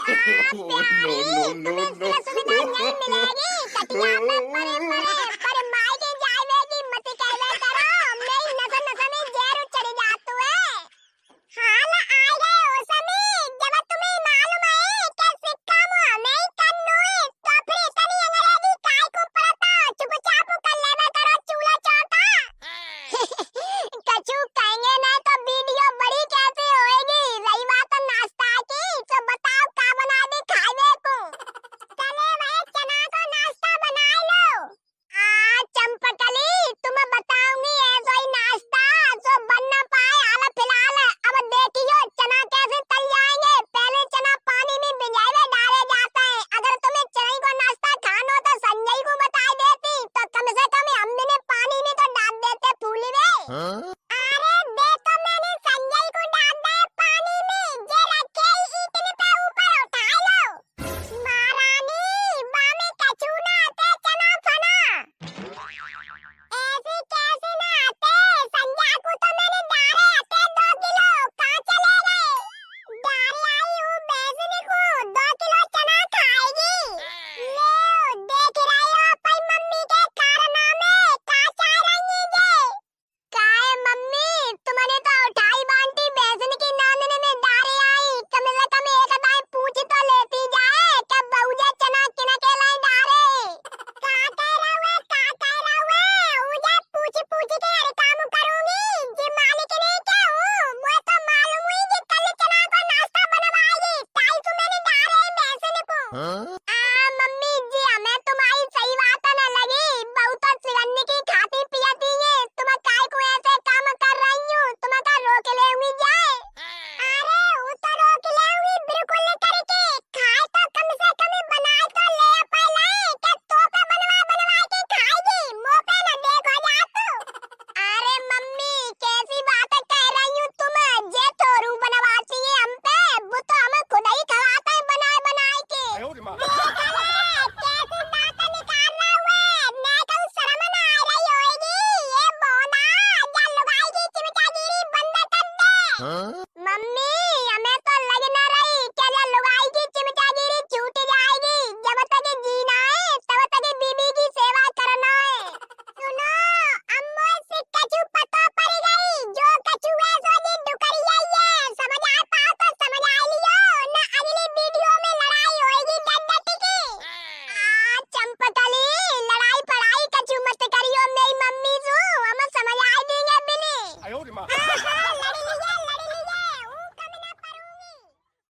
प्यारी no no तुम्हें no इसकी सुविधा नहीं मिलेगी। कटिया पे परे परे पर माई के जावेगी मत कहवे करो मेरी नसन नसन में जहर चढ़ जातू है। हाल आ गए हो समी जब तुम्हें मालूम है कि सिक्का मुंह हमें ही करनो है तो फिर इतनी अंग्रेजी काय को पड़ता चुपचाप कर लेवे करो चूल्हा चौका। कछु कहेंगे ना तो वीडियो बड़ी कैसे होएगी। रही बात नाश्ता की तो बताओ का बना दे खावे को। चले भाई चना को नाश्ता बना लो। चंपकली तुम्हें बताऊंगी ऐसा ही नाश्ता जो बन ना पाए हाल फिलहाल। अब देखियो चना कैसे तल जाएंगे। पहले चना पानी में भिजाए डाले जाते हैं। अगर तुम्हें चने को नाश्ता खाना तो संजय को बता देती तो कम से कम हम भी पानी में तो डाल देते फूली में। अरे देखो मैंने संजय को डाल दिया पानी में। जे रखे ही इतने पे ऊपर उठा लो। महारानी बामे कछु ना आते चना फना। ऐसे कैसे ना आते। संजय को तो मैंने डाले आते 2 किलो कहाँ चले गए। डाले आई हूँ बेचने को 2 किलो चना खाएगी। ले देख रहे हो अपन मम्मी के कारनामे कहाँ चाह रही है। काहे मम्मी तुमने तो उठाई बांटी बेचने की नामने में डारे आई। कम से कम एक दाई पूछ तो लेती जाए कि बहुजा चना किना के लाई डारे। का कह रहुए उजे पूछ पूछ के हर काम करूंगी। जी मालिक ने क्या हूँ मैं तो मालूम हुई कि कल चना को नाश्ता बनवाएगी ताई को मैंने डारे बेचने को।